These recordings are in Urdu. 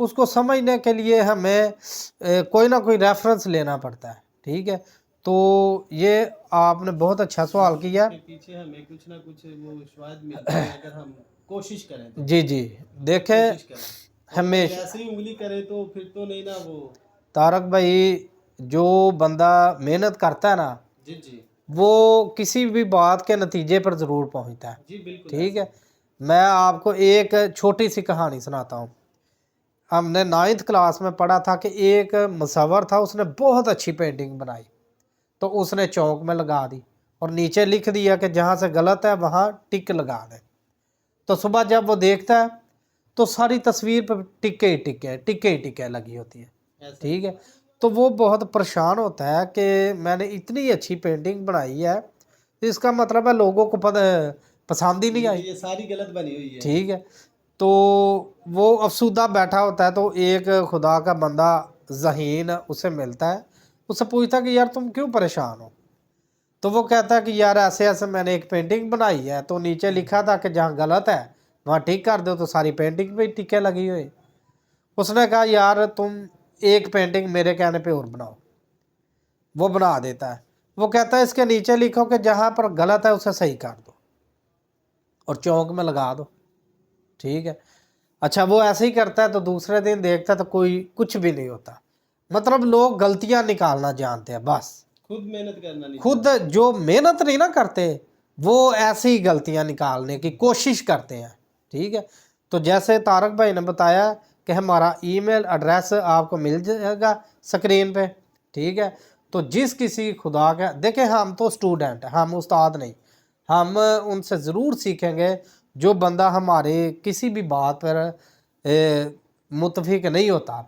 اس کو سمجھنے کے لیے ہمیں کوئی نہ کوئی ریفرنس لینا پڑتا ہے، ٹھیک ہے. تو یہ آپ نے بہت اچھا سوال کیا. پیچھے ہمیں کچھ نہ کچھ وہ شاید ملتا ہے اگر ہم کوشش کریں تو. جی جی دیکھیں ہمیشہ ایسے ہی انگلی کرے تو پھر تو نہیں نا وہ. طارق بھائی جو بندہ محنت کرتا ہے نا جی جی وہ کسی بھی بات کے نتیجے پر ضرور پہنچتا ہے. جی بالکل. ٹھیک ہے. میں آپ کو ایک چھوٹی سی کہانی سناتا ہوں. ہم نے 9th کلاس میں پڑھا تھا کہ ایک مصور تھا، اس نے بہت اچھی پینٹنگ بنائی، تو اس نے چوک میں لگا دی اور نیچے لکھ دیا کہ جہاں سے غلط ہے وہاں ٹک لگا دیں. تو صبح جب وہ دیکھتا ہے تو ساری تصویر پہ ٹکے ہی ٹکے لگی ہوتی ہے. ٹھیک ہے. تو وہ بہت پریشان ہوتا ہے کہ میں نے اتنی اچھی پینٹنگ بنائی ہے، اس کا مطلب ہے لوگوں کو پسند ہی نہیں آئی. یہ ساری غلط بنی ہوئی ہے. ٹھیک ہے. تو وہ افسردہ بیٹھا ہوتا ہے، تو ایک خدا کا بندہ ذہین اسے ملتا ہے، اس سے پوچھتا ہے کہ یار تم کیوں پریشان ہو؟ تو وہ کہتا ہے کہ یار ایسے ایسے میں نے ایک پینٹنگ بنائی ہے، تو نیچے لکھا تھا کہ جہاں غلط ہے وہاں ٹھیک کر دو، تو ساری پینٹنگ پہ ٹکے لگی ہوئی. اس نے کہا یار تم ایک پینٹنگ میرے کہنے پہ اور بناؤ. وہ بنا دیتا ہے. وہ کہتا ہے اس کے نیچے لکھو کہ جہاں پر غلط ہے اسے صحیح کر دو اور چوک میں لگا دو. ٹھیک ہے. اچھا وہ ایسے ہی کرتا ہے، تو دوسرے دن دیکھتا ہے تو کوئی کچھ بھی نہیں ہوتا. مطلب لوگ غلطیاں نکالنا جانتے ہیں، بس خود محنت کرنا نہیں. خود جو محنت نہیں نا کرتے وہ ایسی غلطیاں نکالنے کی کوشش کرتے ہیں. ٹھیک ہے. تو جیسے طارق بھائی نے بتایا کہ ہمارا ای میل ایڈریس آپ کو مل جائے گا سکرین پہ. ٹھیک ہے. تو جس کسی خدا کا، دیکھیں ہم تو اسٹوڈنٹ ہیں، ہم استاد نہیں، ہم ان سے ضرور سیکھیں گے. جو بندہ ہمارے کسی بھی بات پر متفق نہیں ہوتا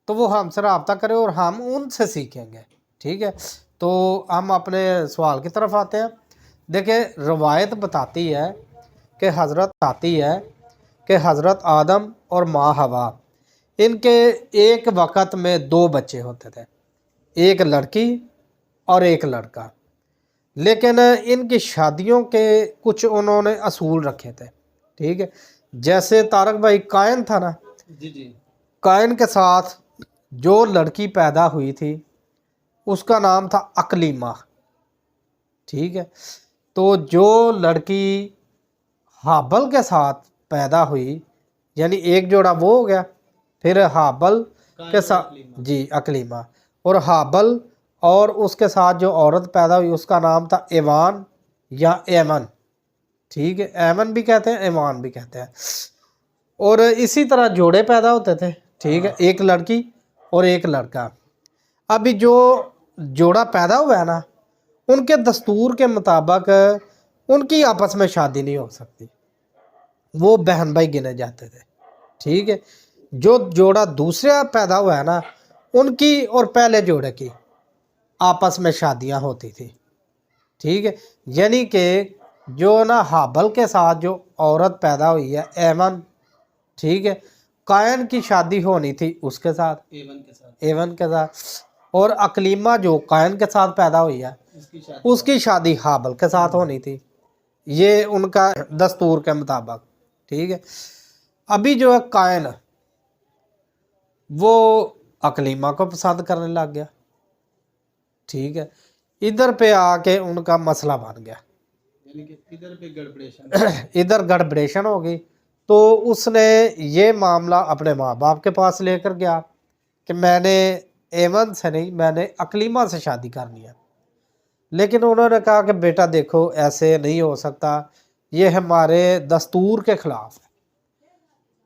تو وہ ہم سے رابطہ کرے اور ہم ان سے سیکھیں گے. ٹھیک ہے. تو ہم اپنے سوال کی طرف آتے ہیں. دیکھیں روایت بتاتی ہے کہ حضرت آدم اور ماں حوا ان کے ایک وقت میں 2 بچے ہوتے تھے، ایک لڑکی اور ایک لڑکا. لیکن ان کی شادیوں کے کچھ انہوں نے اصول رکھے تھے. ٹھیک ہے. جیسے طارق بھائی قائن تھا نا، جی جی. قائن کے ساتھ جو لڑکی پیدا ہوئی تھی اس کا نام تھا اقلیمہ. ٹھیک ہے. تو جو لڑکی حابل کے ساتھ پیدا ہوئی، یعنی ایک جوڑا وہ ہو گیا، پھر حابل کے ساتھ جی اقلیمہ، اور حابل اور اس کے ساتھ جو عورت پیدا ہوئی اس کا نام تھا ایوان یا ایمن. ٹھیک ہے. ایمن بھی کہتے ہیں، ایوان بھی کہتے ہیں. اور اسی طرح جوڑے پیدا ہوتے تھے. ٹھیک ہے. ایک لڑکی اور ایک لڑکا. ابھی جو جوڑا پیدا ہوا ہے نا، ان کے دستور کے مطابق ان کی آپس میں شادی نہیں ہو سکتی، وہ بہن بھائی گنے جاتے تھے. ٹھیک ہے. جو جوڑا دوسرا پیدا ہوا ہے نا، ان کی اور پہلے جوڑے کی آپس میں شادیاں ہوتی تھی. ٹھیک ہے. یعنی کہ جو نا حابل کے ساتھ جو عورت پیدا ہوئی ہے ایمن، ٹھیک ہے، قائن کی شادی ہونی تھی اس کے ساتھ، ایون کے ساتھ. اور اقلیمہ جو قائن کے ساتھ پیدا ہوئی ہے اس کی شادی حابل کے ساتھ ہونی تھی، یہ ان کا دستور کے مطابق. ٹھیک ہے. ابھی جو ہے قائن وہ اقلیمہ کو پسند کرنے لگ گیا. ٹھیک ہے. ادھر پہ آ کے ان کا مسئلہ بن گیا، یعنی کہ ادھر پہ گڑبڑیشن ادھر گڑبڑیشن ہو گئی. تو اس نے یہ معاملہ اپنے ماں باپ کے پاس لے کر گیا کہ میں نے ایمن سے نہیں، میں نے اقلیمہ سے شادی کرنی ہے. لیکن انہوں نے کہا کہ بیٹا دیکھو ایسے نہیں ہو سکتا، یہ ہمارے دستور کے خلاف ہے.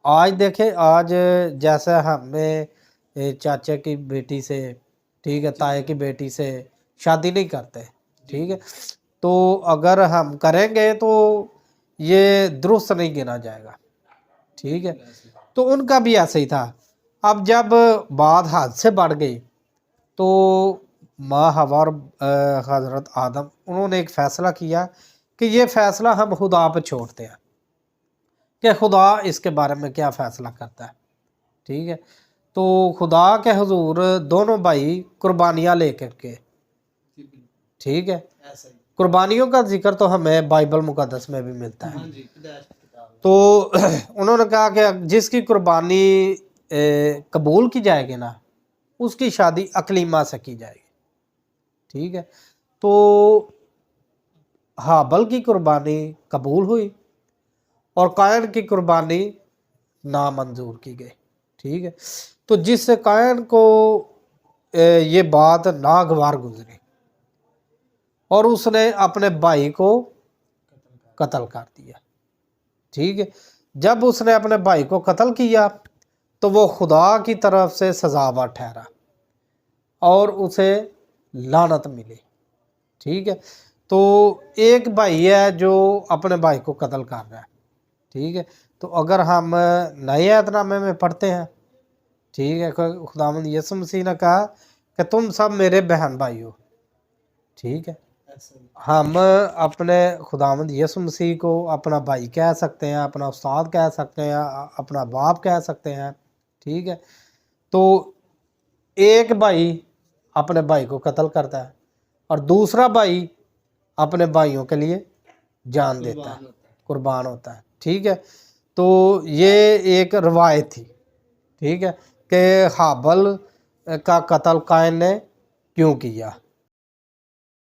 آج دیکھیں، آج جیسے ہم نے چاچے کی بیٹی سے، ٹھیک ہے، تائے کی بیٹی سے شادی نہیں کرتے. ٹھیک ہے. تو اگر ہم کریں گے تو یہ درست نہیں گنا جائے گا. ٹھیک ہے. تو ان کا بھی ایسے ہی تھا. اب جب بات حد سے بڑھ گئی تو ماں حوا اور حضرت آدم انہوں نے ایک فیصلہ کیا کہ یہ فیصلہ ہم خدا پہ چھوڑتے ہیں کہ خدا اس کے بارے میں کیا فیصلہ کرتا ہے. ٹھیک ہے. تو خدا کے حضور دونوں بھائی قربانیاں لے کر کے، ٹھیک ہے، قربانیوں کا ذکر تو ہمیں بائبل مقدس میں بھی ملتا ہے. تو انہوں نے کہا کہ جس کی قربانی قبول کی جائے گی نا اس کی شادی اقلیمہ سے کی جائے گی، ٹھیک ہے۔ تو حابل کی قربانی قبول ہوئی اور قائن کی قربانی نامنظور کی گئی، ٹھیک ہے۔ تو جس سے قائن کو یہ بات ناگوار گزری اور اس نے اپنے بھائی کو قتل کر دیا، ٹھیک ہے۔ جب اس نے اپنے بھائی کو قتل کیا تو وہ خدا کی طرف سے سزاوار ٹھہرا اور اسے لعنت ملی، ٹھیک ہے۔ تو ایک بھائی ہے جو اپنے بھائی کو قتل کر رہا ہے، ٹھیک ہے۔ تو اگر ہم نئے عہد نامے میں پڑھتے ہیں، ٹھیک ہے، خداوند یسوع مسیح نے کہا کہ تم سب میرے بہن بھائی ہو، ٹھیک ہے۔ ہم اپنے خداوند یسوع مسیح کو اپنا بھائی کہہ سکتے ہیں، اپنا استاد کہہ سکتے ہیں، اپنا باپ کہہ سکتے ہیں، ٹھیک ہے۔ تو ایک بھائی اپنے بھائی کو قتل کرتا ہے اور دوسرا بھائی اپنے بھائیوں کے لیے جان دیتا ہے، قربان ہوتا ہے، ٹھیک ہے۔ تو یہ ایک روایت تھی، ٹھیک ہے، کہ حابل کا قتل قائن نے کیوں کیا،